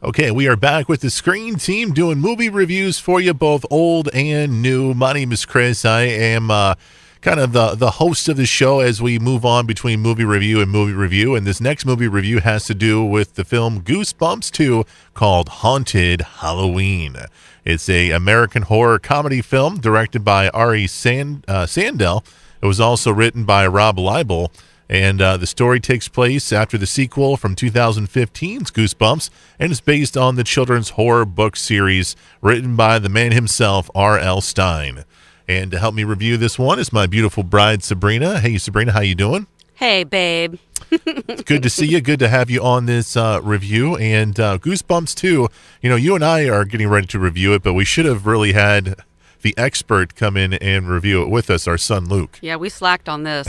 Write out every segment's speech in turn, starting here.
Okay, we are back with the Screen Team doing movie reviews for you, both old and new. My name is Chris. I am kind of the host of the show as we move on between movie review and movie review. And this next movie review has to do with the film Goosebumps 2 called Haunted Halloween. It's a American horror comedy film directed by Ari Sandel. It was also written by Rob Liebel. And the story takes place after the sequel from 2015's Goosebumps, and is based on the children's horror book series written by the man himself, R.L. Stine. And to help me review this one is my beautiful bride, Sabrina. Hey, Sabrina, how you doing? Hey, babe. It's good to see you. Good to have you on this review. And Goosebumps 2, you and I are getting ready to review it, but we should have really had the expert come in and review it with us, our son Luke. Yeah, we slacked on this.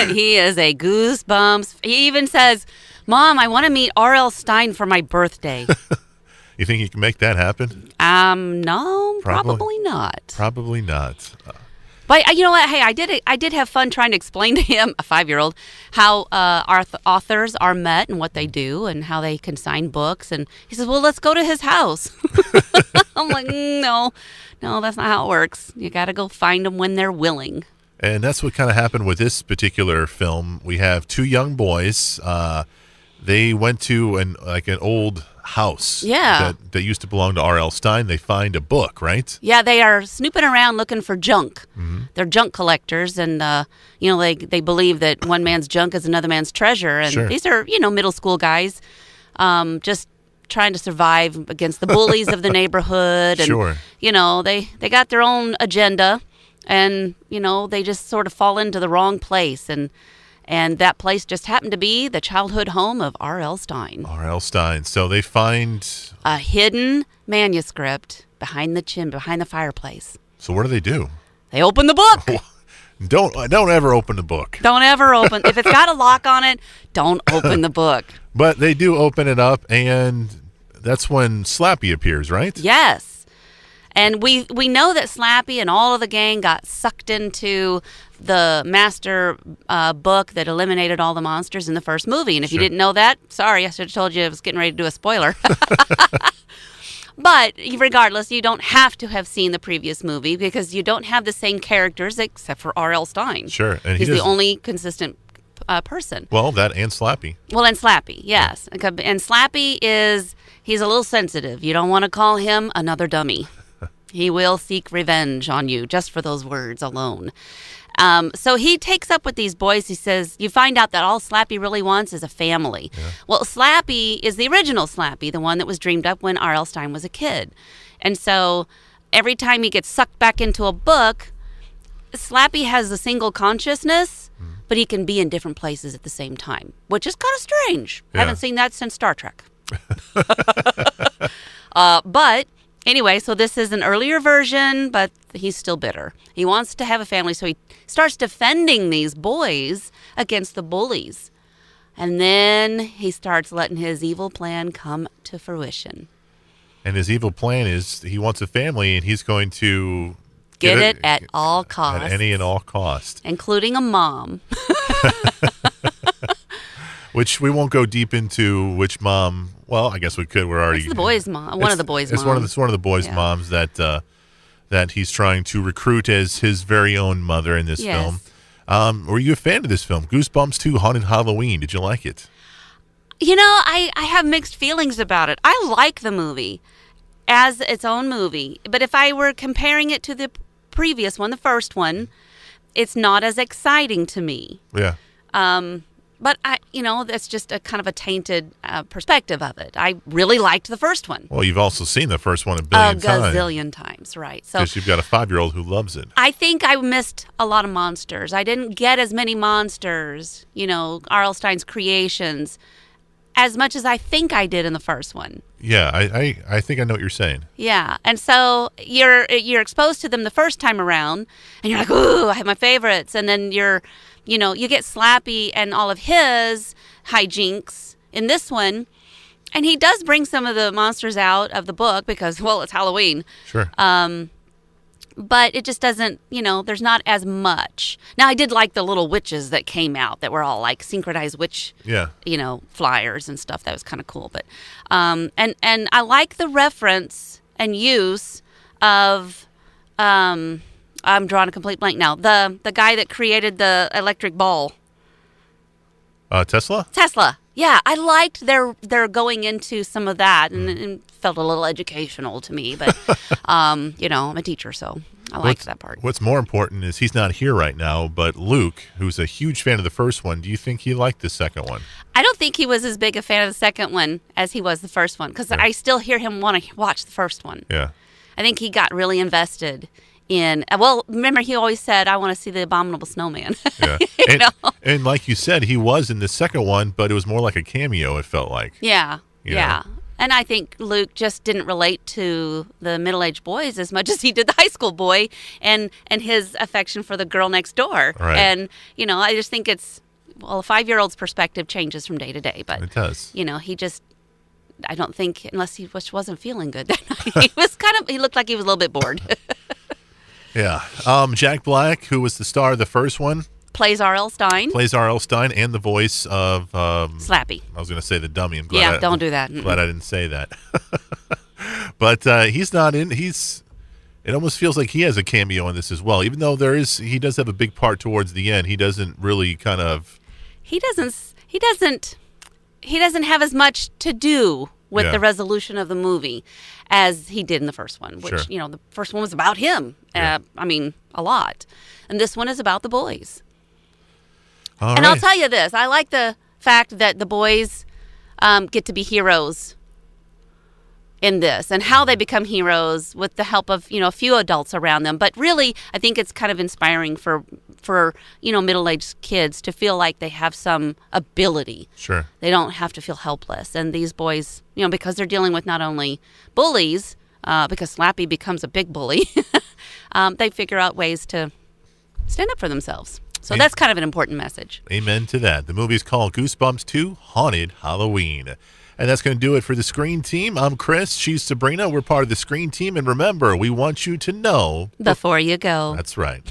He is a Goosebumps. He even says, Mom, I want to meet R.L. Stine for my birthday. You think you can make that happen? No, probably not. Probably not. But you know what? Hey, I did have fun trying to explain to him, a 5-year-old, how our authors are met and what they do and how they can sign books. And he says, well, let's go to his house. I'm like, no, that's not how it works. You got to go find them when they're willing. And that's what kind of happened with this particular film. We have two young boys. They went to an old house that used to belong to R.L. Stine. They find a book, right? Yeah, they are snooping around looking for junk. Mm-hmm. They're junk collectors, and they believe that one man's junk is another man's treasure. And Sure. These are middle school guys, just trying to survive against the bullies of the neighborhood. And Sure. They got their own agenda, and they just sort of fall into the wrong place. And that place just happened to be the childhood home of R.L. Stine. R.L. Stine. So they find a hidden manuscript behind the fireplace. So what do? They open the book. Don't ever open the book. Don't ever open. If it's got a lock on it, don't open the book. But they do open it up, and that's when Slappy appears, right? Yes. And we know that Slappy and all of the gang got sucked into the master book that eliminated all the monsters in the first movie. And if you didn't know that, sorry, I should have told you I was getting ready to do a spoiler. But regardless, you don't have to have seen the previous movie because you don't have the same characters except for R.L. Stine. Sure. And he's the only consistent person. Well, that and Slappy. Well, and Slappy, yes. And Slappy he's a little sensitive. You don't want to call him another dummy. He will seek revenge on you just for those words alone. So he takes up with these boys. He says, you find out that all Slappy really wants is a family. Yeah. Well, Slappy is the original Slappy, the one that was dreamed up when R.L. Stine was a kid. And so every time he gets sucked back into a book, Slappy has a single consciousness, but he can be in different places at the same time, which is kind of strange. Yeah. I haven't seen that since Star Trek. But anyway, so this is an earlier version, but he's still bitter. He wants to have a family, so he starts defending these boys against the bullies. And then he starts letting his evil plan come to fruition. And his evil plan is he wants a family, and he's going to get it at all costs. At any and all cost. Including a mom. Which we won't go deep into which mom. Well, I guess we could. We're already. It's the boy's mom. One of the boys' moms. It's one of the boys' moms that he's trying to recruit as his very own mother in this film. Were you a fan of this film, Goosebumps 2: Haunted Halloween? Did you like it? I have mixed feelings about it. I like the movie as its own movie, but if I were comparing it to the previous one, the first one, it's not as exciting to me. Yeah. But that's just a kind of a tainted perspective of it. I really liked the first one. Well, you've also seen the first one a gazillion times, right? So because you've got a 5-year-old who loves it. I think I missed a lot of monsters. I didn't get as many monsters, R.L. Stine's creations, as much as I think I did in the first one. Yeah, I think I know what you're saying. Yeah, and so you're exposed to them the first time around, and you're like, ooh, I have my favorites, and then you get Slappy and all of his hijinks in this one, and he does bring some of the monsters out of the book because, well, it's Halloween. Sure. but it just doesn't, there's not as much. Now, I did like the little witches that came out that were all like synchronized witch, Yeah. flyers and stuff. That was kind of cool. But, and I like the reference and use of, I'm drawing a complete blank now. The guy that created the electric ball. Tesla? Tesla. Yeah, I liked their going into some of that, and felt a little educational to me. But, I'm a teacher, so I liked that part. What's more important is he's not here right now, but Luke, who's a huge fan of the first one, do you think he liked the second one? I don't think he was as big a fan of the second one as he was the first one, because I still hear him want to watch the first one. Yeah. I think he got really invested in, well, remember he always said, I want to see the Abominable Snowman. Yeah. And like you said, he was in the second one, but it was more like a cameo, it felt like. Yeah. You Yeah. know? And I think Luke just didn't relate to the middle-aged boys as much as he did the high school boy and his affection for the girl next door. Right. And, I just think it's, well, a 5-year-old's perspective changes from day to day. But, It does. he just, I don't think, unless he wasn't feeling good that night, he looked like he was a little bit bored. Yeah. Jack Black, who was the star of the first one, Plays R.L. Stein. plays R.L. Stein and the voice of Slappy. I was going to say the dummy. I'm glad Don't do that. Glad I didn't say that. But he's not in. It almost feels like he has a cameo in this as well. Even though he does have a big part towards the end. He doesn't really kind of. He doesn't have as much to do with the resolution of the movie as he did in the first one, which, Sure. the first one was about him. Yeah. A lot. And this one is about the boys. All And I'll right. tell you this, I like the fact that the boys get to be heroes in this, and how they become heroes with the help of, a few adults around them. But really, I think it's kind of inspiring for middle-aged kids to feel like they have some ability. Sure. They don't have to feel helpless. And these boys, because they're dealing with not only bullies, because Slappy becomes a big bully, they figure out ways to stand up for themselves. So that's kind of an important message. Amen to that. The movie is called Goosebumps 2 Haunted Halloween. And that's going to do it for the Screen Team. I'm Chris. She's Sabrina. We're part of the Screen Team. And remember, we want you to know Before you go. That's right.